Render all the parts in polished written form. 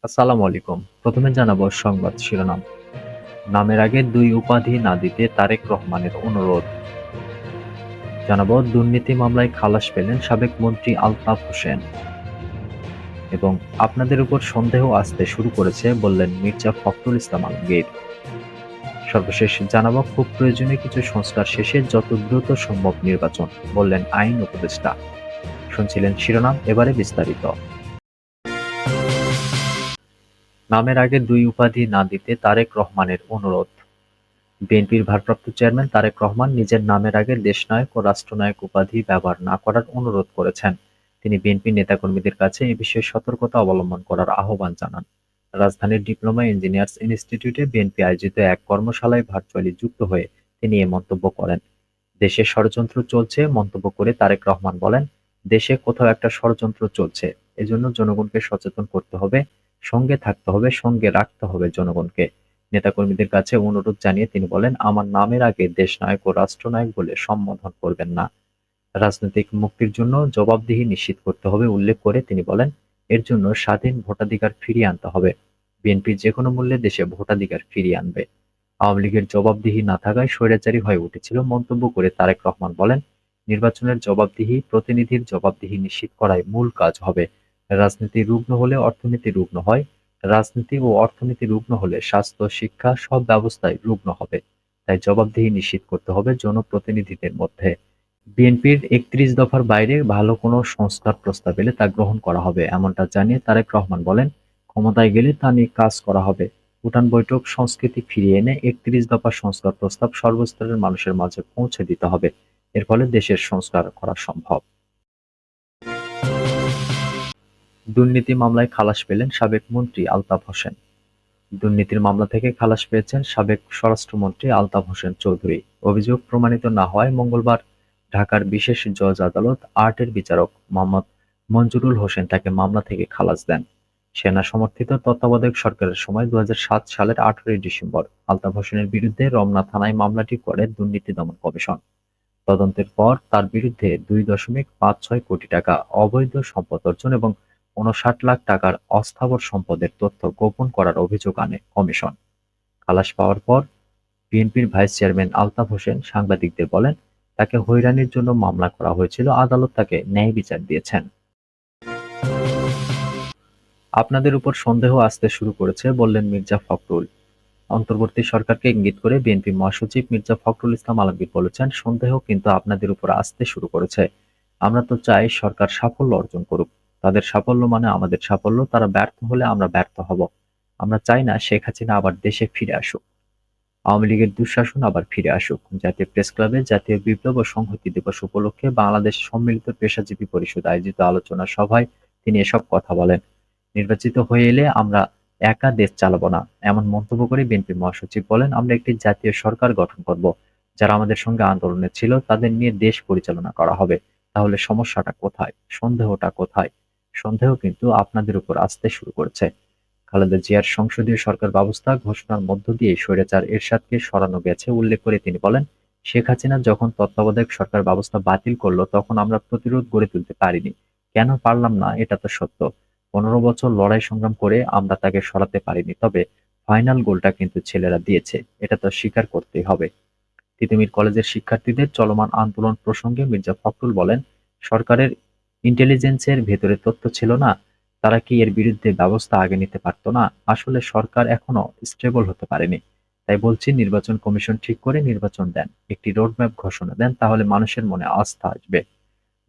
আসসালামু আলাইকুম। প্রথমে জানাবো সংবাদ শিরোনাম। নামের আগে ২ উপাধি না দিতে তারেক রহমানের অনুরোধ। জানাবো দুর্নীতি মামলায় খালাস পেলেন সাবেক মন্ত্রী আলতাফ হোসেন। এবং আপনাদের উপর সন্দেহ আসতে শুরু করেছে বললেন মির্জা ফখরুল ইসলাম আলমগীর। সর্বশেষ জানাবো খুব প্রয়োজনীয় কিছু সংস্কার শেষে যত দ্রুত সম্ভব নির্বাচন, বললেন আইন উপদেষ্টা। শুনছিলেন শিরোনাম, এবারে বিস্তারিত। নামের আগে ২ উপাধি না দিতে তারেক রহমানের অনুরোধ। বিএনপির ভারপ্রাপ্ত চেয়ারম্যান তারেক রহমান নিজের নামের আগে দেশনায়ক ও রাষ্ট্রনায়ক উপাধি ব্যবহার না করার অনুরোধ করেছেন। তিনি বিএনপির নেতাকর্মীদের কাছে এ বিষয়ে সতর্কতা অবলম্বন করার আহ্বান জানান। রাজধানীর ডিপ্লোমা ইঞ্জিনিয়ার্স ইনস্টিটিউটে বিএনপি আয়োজিত এক কর্মশালায় ভার্চুয়ালি যুক্ত হয়ে তিনি এ মন্তব্য করেন। দেশে ষড়যন্ত্র চলছে মন্তব্য করে তারেক রহমান বলেন, দেশে কোথাও একটা ষড়যন্ত্র চলছে, এজন্য জনগণকে সচেতন করতে হবে, সঙ্গে থাকতে হবে, সঙ্গে রাখতে হবে জনগণকে। নেতাকর্মীদের কাছে অনুরোধ জানিয়ে তিনি বলেন, আমার নামের আগে দেশনায়ক ও রাষ্ট্রনায়ক বলে সম্বোধন করবেন না। রাজনৈতিক মুক্তির জন্য জবাবদিহি নিশ্চিত করতে হবে উল্লেখ করে তিনি বলেন, এর জন্য স্বাধীন ভোটাধিকার ফিরিয়ে আনতে হবে। বিএনপি যেকোনো মূল্যে দেশে ভোটাধিকার ফিরিয়ে আনবে। আওয়ামী লীগের জবাবদিহি না থাকায় স্বৈরাচারী হয়ে উঠেছিল মন্তব্য করে তারেক রহমান বলেন, নির্বাচনের জবাবদিহি, প্রতিনিধির জবাবদিহি নিশ্চিত করাই মূল কাজ হবে। রাজনীতি রুগ্ন হলে অর্থনীতি রুগ্ন হয়, রাজনীতি ও অর্থনীতি রুগ্ন হলে স্বাস্থ্য, শিক্ষা সব ব্যবস্থাই রুগ্ন হবে। তাই জবাবদিহি নিশ্চিত করতে হবে জনপ্রতিনিধিদের মধ্যে। বিএনপির ৩১ দফার বাইরে ভালো কোনো সংস্কার প্রস্তাব এলে তা গ্রহণ করা হবে, এমনটা জানিয়ে তারেক রহমান বলেন, ক্ষমতায় গেলে তা নিয়ে কাজ করা হবে। উঠান বৈঠক সংস্কৃতি ফিরিয়ে এনে ৩১ দফার সংস্কার প্রস্তাব সর্বস্তরের মানুষের মাঝে পৌঁছে দিতে হবে। এর ফলে দেশের সংস্কার করা সম্ভব। দুর্নীতি মামলায় খালাস পেলেন সাবেক মন্ত্রী আলতাফ হোসেন। দুর্নীতির মামলা থেকে খালাস পেয়েছেন সাবেক স্বরাষ্ট্রমন্ত্রী আলতাফ হোসেন চৌধুরী। অভিযোগ প্রমাণিত না হওয়ায় মঙ্গলবার ঢাকার বিশেষ জজ আদালত ৮-এর বিচারক মোহাম্মদ মঞ্জুরুল হোসেন তাকে মামলা থেকে খালাস দেন। সেনা সমর্থিত তত্ত্বাবধায়ক সরকারের সময় ২০০৭ সালের ১৮ই ডিসেম্বর আলতাফ হোসেনের বিরুদ্ধে রমনা থানায় মামলাটি করে দুর্নীতি দমন কমিশন। তদন্তের পর তার বিরুদ্ধে ২.৫৬ কোটি টাকা অবৈধ সম্পদ অর্জন এবং ৫৯ লাখ টাকার অস্থাবর সম্পদের তথ্য গোপন করার অভিযোগ আনে কমিশন। খালাস পাওয়ার পর বিএনপির ভাইস চেয়ারম্যান আলতাফ হোসেন সাংবাদিকদের বলেন, তাকে হয়রানির জন্য মামলা করা হয়েছিল, আদালত তাকে ন্যায় বিচার দিয়েছেন। আপনাদের উপর সন্দেহ আসতে শুরু করেছে বললেন মির্জা ফখরুল। অন্তর্বর্তী সরকারকে ইঙ্গিত করে বিএনপি মহাসচিব মির্জা ফখরুল ইসলাম আলমগীর বলেছেন, সন্দেহ কিন্তু আপনাদের উপর আসতে শুরু করেছে। আমরা তো চাই সরকার সাফল্য অর্জন করুক। তাদের সাফল্য মানে আমাদের সাফল্য, তারা ব্যর্থ হলে আমরা ব্যর্থ হব। আমরা চাই না শেখ হাসিনা আবার দেশে ফিরে আসুক, আওয়ামী লীগের দুঃশাসন আবার ফিরে আসুক। জাতীয় প্রেসক্লাবে জাতীয় বিপ্লব ও সংহতি দিবস উপলক্ষে বাংলাদেশ সম্মিলিত পেশাজীবী পরিষদ আয়োজিত আলোচনা সভায় তিনি এসব কথা বলেন। নির্বাচিত হয়ে এলে আমরা একা দেশ চালাবো না, এমন মন্তব্য করে বিএনপি মহাসচিব বলেন, আমরা একটি জাতীয় সরকার গঠন করব। যারা আমাদের সঙ্গে আন্দোলনে ছিল তাদের নিয়ে দেশ পরিচালনা করা হবে। তাহলে সমস্যাটা কোথায়? সন্দেহটা কোথায়? সন্দেহ কিন্তু আপনাদের উপর আসতে শুরু করেছে। খালেদা জিয়ার সংসদীয় সরকার ব্যবস্থা ঘোষণার মধ্য দিয়ে স্বৈরাচার এরশাদকে সরানো গেছে উল্লেখ করে তিনি বলেন, শেখ হাসিনা যখন তত্ত্বাবধায়ক সরকার ব্যবস্থা বাতিল করলো তখন আমরা প্রতিরোধ গড়ে তুলতে পারিনি। কেন পারলাম না এটা তো সত্য। ১৫ বছর লড়াই সংগ্রাম করে আমরা তাকে সরাতে পারিনি, তবে ফাইনাল গোলটা কিন্তু ছেলেরা দিয়েছে, এটা তো স্বীকার করতেই হবে। তিতুমির কলেজের শিক্ষার্থীদের চলমান আন্দোলন প্রসঙ্গে মির্জা ফখরুল বলেন, সরকারের ইন্টেলিজেন্সের ভেতরে তথ্য ছিল না, তারা কি এর বিরুদ্ধে ব্যবস্থা আগে নিতে পারতো না? আসলে সরকার এখনো স্টেবল হতে পারেনি। তাই বলছি, নির্বাচন কমিশন ঠিক করে নির্বাচন দেন, একটি রোডম্যাপ ঘোষণা দেন, তাহলে মানুষের মনে আস্থা আসবে।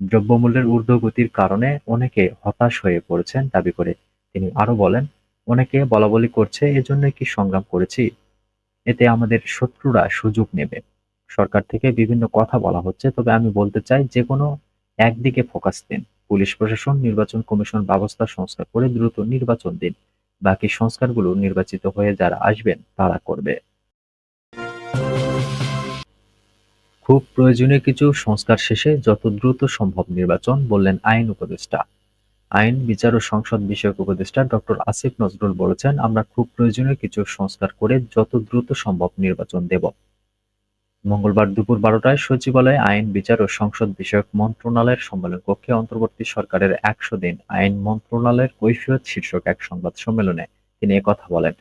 দ্রব্যমূল্যের ঊর্ধ্বগতির কারণে অনেকে হতাশ হয়ে পড়েছেন দাবি করে তিনি আরো বলেন, অনেকে বলাবলি করছে এজন্যই কি সংগ্রাম করেছি, এতে আমাদের শত্রুরা সুযোগ নেবে। সরকার থেকে বিভিন্ন কথা বলা হচ্ছে, তবে আমি বলতে চাই যেকোনো একদিকে ফোকাস দিন। পুলিশ প্রশাসন, নির্বাচন কমিশন ব্যবস্থা সংস্কার করে দ্রুত নির্বাচন দিন। বাকি সংস্কারগুলো নির্বাচিত হয়ে যারা আসবেন তারা করবে। খুব প্রয়োজনীয় কিছু সংস্কার শেষে যত দ্রুত সম্ভব নির্বাচন, বললেন আইন উপদেষ্টা। আইন, বিচার ও সংসদ বিষয়ক উপদেষ্টা ডক্টর আসিফ নজরুল বলেছেন, আমরা খুব প্রয়োজনীয় কিছু সংস্কার করে যত দ্রুত সম্ভব নির্বাচন দেব। মঙ্গলবার দুপুর ১২টায় সচিবালয়ে আইন, বিচার ও সংসদ বিষয়ক মন্ত্রণালয়ের সম্মেলন কক্ষে অন্তর্বর্তী সরকারের ১০০ দিন আইন মন্ত্রণালয়ের কৈফিয়ত শীর্ষক এক সংবাদ সম্মেলনে তিনি একথা বলেন।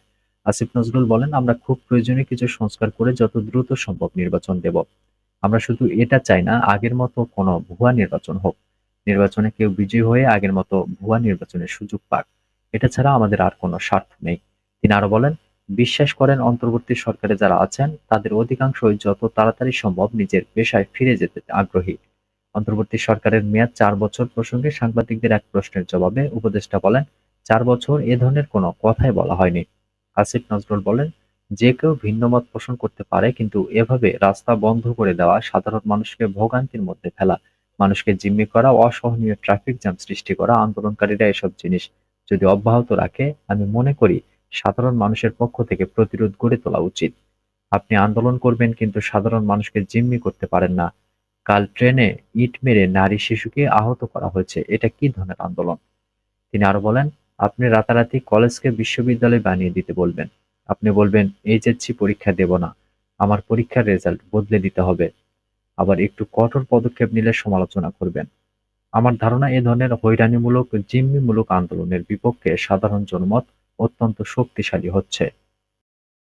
আসিফ নজরুল বলেন, আমরা খুব প্রয়োজনীয় কিছু সংস্কার করে যত দ্রুত সম্ভব নির্বাচন দেব। আমরা শুধু এটা চাই না আগের মতো কোনো ভুয়া নির্বাচন হোক। নির্বাচনে কেউ বিজয়ী হয়ে আগের মতো ভুয়া নির্বাচনের সুযোগ পাক। এটা ছাড়া আমাদের আর কোনো স্বার্থ নেই। তিনি আরো বলেন, বিশ্বাস করেন অন্তর্বর্তী সরকারে যারা আছেন তাদের অধিকাংশই যত তাড়াতাড়ি সম্ভব নিজের পেশায় ফিরে যেতে আগ্রহী। অন্তর্বর্তী সরকারের মেয়াদ ৪ বছর প্রসঙ্গে সাংবাদিকদের এক প্রশ্নের জবাবে উপদেষ্টা বলেন, ৪ বছর এ ধরনের কোনো কথাই বলা হয়নি। আসিফ নজরুল বলেন, যে কেউ ভিন্ন মত পোষণ করতে পারে, কিন্তু এভাবে রাস্তা বন্ধ করে দেওয়া, সাধারণ মানুষকে ভোগান্তির মধ্যে ফেলা, মানুষকে জিম্মি করা, অসহনীয় ট্রাফিক জ্যাম সৃষ্টি করা, আন্দোলনকারীরা এসব জিনিস যদি অব্যাহত রাখে, আমি মনে করি সাধারণ মানুষের পক্ষ থেকে প্রতিরোধ গড়ে তোলা উচিত। আপনি আন্দোলন করবেন কিন্তু সাধারণ মানুষকে জিম্মি করতে পারেন না। কাল ট্রেনে ইট মেরে নারী শিশুকে আহত করা হয়েছে, এটা কি ধরনের আন্দোলন? তিনি আরো বলেন, আপনি রাতারাতি কলেজকে বিশ্ববিদ্যালয় বানিয়ে দিতে বলবেন। আপনি বলবেন এইচএসসি পরীক্ষা দেব না, আমার পরীক্ষার রেজাল্ট বদলে দিতে হবে। আবার একটু কঠোর পদক্ষেপ নিলে সমালোচনা করবেন। আমার ধারণা এ ধরনের হয়রানিমূলক, জিম্মিমূলক আন্দোলনের বিপক্ষে সাধারণ জনমত অত্যন্ত শক্তিশালী হচ্ছে।